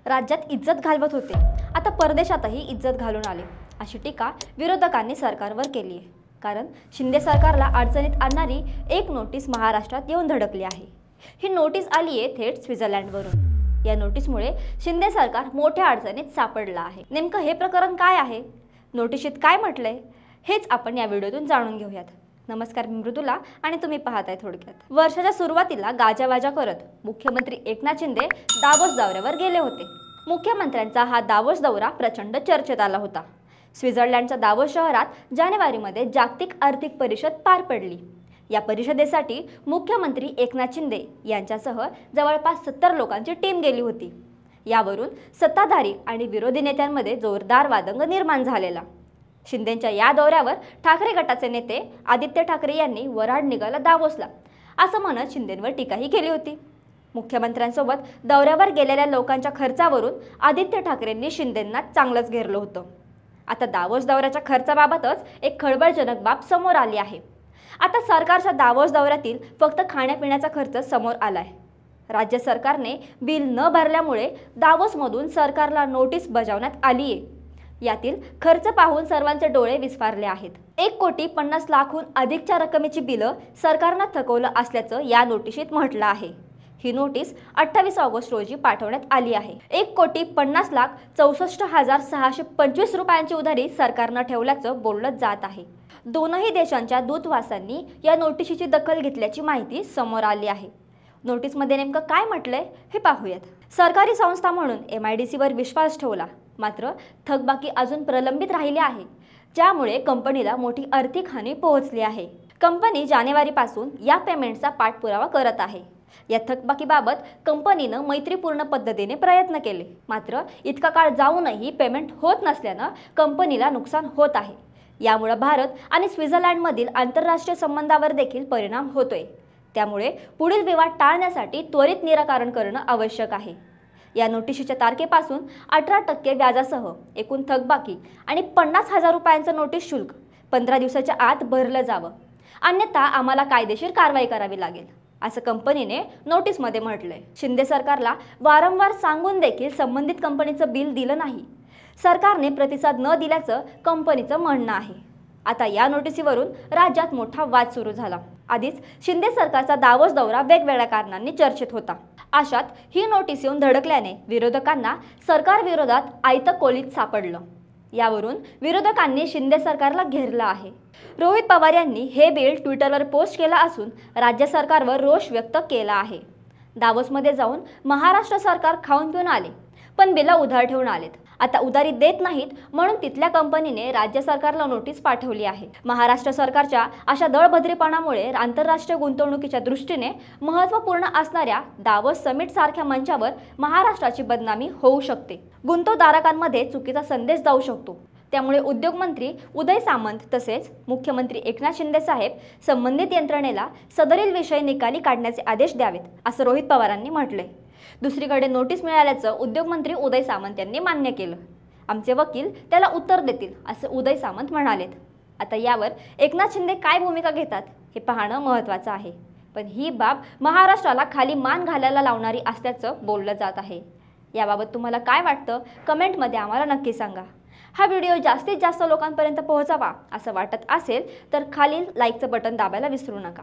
राज्यात इज्जत घालवत होते, आता परदेशातही इज्जत घालून आले, अशी टीका विरोधकांनी सरकारवर केली आहे। कारण शिंदे सरकारला अडचणीत आणणारी एक नोटीस महाराष्ट्रात येऊन धडकली आहे। ही नोटीस आली आहे थेट स्वित्झर्लंडवरून। या नोटीसमुळे शिंदे सरकार मोठ्या अडचणीत सापडला आहे। नेमकं हे प्रकरण काय आहे, नोटीशीत काय म्हटलंय, हेच आपण या व्हिडिओतून जाणून घेऊयात। नमस्कार, मी मृदुला आणि तुम्ही पाहताय थोडक्यात। वर्षाच्या सुरुवातीला गाजावाजा करत मुख्यमंत्री एकनाथ शिंदे दावोस दौऱ्यावर गेले होते। मुख्यमंत्र्यांचा हा दावोस दौरा प्रचंड चर्चेत आला होता। स्वित्झर्लंडच्या दावोस शहरात जानेवारीमध्ये जागतिक आर्थिक परिषद पार पडली। या परिषदेसाठी मुख्यमंत्री एकनाथ शिंदे यांच्यासह जवळपास 70 लोकांची टीम गेली होती। यावरून सत्ताधारी आणि विरोधी नेत्यांमध्ये जोरदार वादंग निर्माण झालेला। शिंदेंच्या या दौऱ्यावर ठाकरे गटाचे नेते आदित्य ठाकरे यांनी वऱ्हाड निघाला दावोसला, असं म्हणत शिंदेंवर टीकाही केली होती। मुख्यमंत्र्यांसोबत दौऱ्यावर गेलेल्या लोकांच्या खर्चावरून आदित्य ठाकरेंनी शिंदेंना चांगलंच घेरलं होतं। आता दावोस दौऱ्याच्या खर्चाबाबतच एक खळबळजनक बाब समोर आली आहे। आता सरकारच्या दावोस दौऱ्यातील फक्त खाण्यापिण्याचा खर्च समोर आलाय। राज्य सरकारने बिल न भरल्यामुळे दावोसमधून सरकारला नोटीस बजावण्यात आली आहे। यातील खर्च पाहून सर्वांचे डोळे विस्फारले आहेत। 1,50,00,000हून अधिकच्या रकमेची बिलं सरकारनं थकवलं असल्याचं या नोटिशीत म्हटलं आहे। ही नोटीस 28 ऑगस्ट रोजी पाठवण्यात आली आहे। 1,50,64,625 रुपयांची उधारी सरकारनं ठेवल्याचं बोललं जात आहे। दोनही देशांच्या दूतावासांनी या नोटिशीची दखल घेतल्याची माहिती समोर आली आहे। नोटीसमध्ये नेमकं काय म्हटलंय हे पाहूयात। सरकारी संस्था म्हणून MIDCवर विश्वास ठेवला, मात्र थकबाकी अजून प्रलंबित राहिली आहे, ज्यामुळे कंपनीला मोठी आर्थिक हानी पोहोचली आहे। कंपनी जानेवारीपासून या पेमेंटचा पाठपुरावा करत आहे। या थकबाकीबाबत कंपनीनं मैत्रीपूर्ण पद्धतीने प्रयत्न केले, मात्र इतका काळ जाऊनही पेमेंट होत नसल्यानं कंपनीला नुकसान होत आहे। यामुळे भारत आणि स्वित्झर्लंडमधील आंतरराष्ट्रीय संबंधावर देखील परिणाम होतोय। त्यामुळे पुढील विवाद टाळण्यासाठी त्वरित निराकरण करणं आवश्यक आहे। या नोटिशीच्या तारखेपासून 18% व्याजासह एकूण थकबाकी आणि 50,000 रुपयांचं नोटीस शुल्क 15 दिवसाच्या आत भरलं जावं, अन्यथा आम्हाला कायदेशीर कारवाई करावी लागेल, असं कंपनीने नोटीसमध्ये म्हटलंय। शिंदे सरकारला वारंवार सांगून देखील संबंधित कंपनीचं बिल दिलं नाही। सरकारने प्रतिसाद न दिल्याचं कंपनीचं म्हणणं आहे। आता या नोटिसीवरून राज्यात मोठा वाद सुरू झाला। आधीच शिंदे सरकारचा दावोस दौरा वेगवेगळ्या कारणांनी चर्चेत होता। अशात ही नोटीस येऊन धडकल्याने विरोधकांना सरकार विरोधात आयतं कोलीत सापडलं। यावरून विरोधकांनी शिंदे सरकारला घेरलं आहे। रोहित पवार यांनी हे बिल ट्विटरवर पोस्ट केलं असून राज्य सरकारवर रोष व्यक्त केला आहे। दावोसमध्ये जाऊन महाराष्ट्र सरकार खाऊन पिऊन आले, पण बिलं उधार ठेवून आलेत। आता उधारी देत नाहीत म्हणून तिथल्या कंपनीने राज्य सरकारला नोटीस पाठवली आहे। महाराष्ट्र सरकारच्या अशा दळभद्रीपणामुळे आंतरराष्ट्रीय गुंतवणुकीच्या दृष्टीने महत्त्वपूर्ण असणाऱ्या दावोस समिट सारख्या मंचावर महाराष्ट्राची बदनामी होऊ शकते। गुंतवणूकदारांमध्ये चुकीचा संदेश जाऊ शकतो। त्यामुळे उद्योगमंत्री उदय सामंत तसेच मुख्यमंत्री एकनाथ शिंदे साहेब संबंधित यंत्रणेला सदरील विषय निकाली काढण्याचे आदेश द्यावेत, असं रोहित पवारांनी म्हटलंय। दुसरीकडे नोटीस मिळाल्याचं उद्योगमंत्री उदय सामंत यांनी मान्य केलं। आमचे वकील त्याला उत्तर देतील, असं उदय सामंत म्हणालेत। आता यावर एकनाथ शिंदे काय भूमिका घेतात हे पाहणं महत्त्वाचं आहे। पण ही बाब महाराष्ट्राला खाली मान घालायला लावणारी असल्याचं बोललं जात आहे। याबाबत तुम्हाला काय वाटतं, कमेंटमध्ये आम्हाला नक्की सांगा। हा व्हिडिओ जास्तीत जास्त लोकांपर्यंत पोहोचावा असं वाटत असेल तर खालील लाईकचं बटन दाबायला विसरू नका।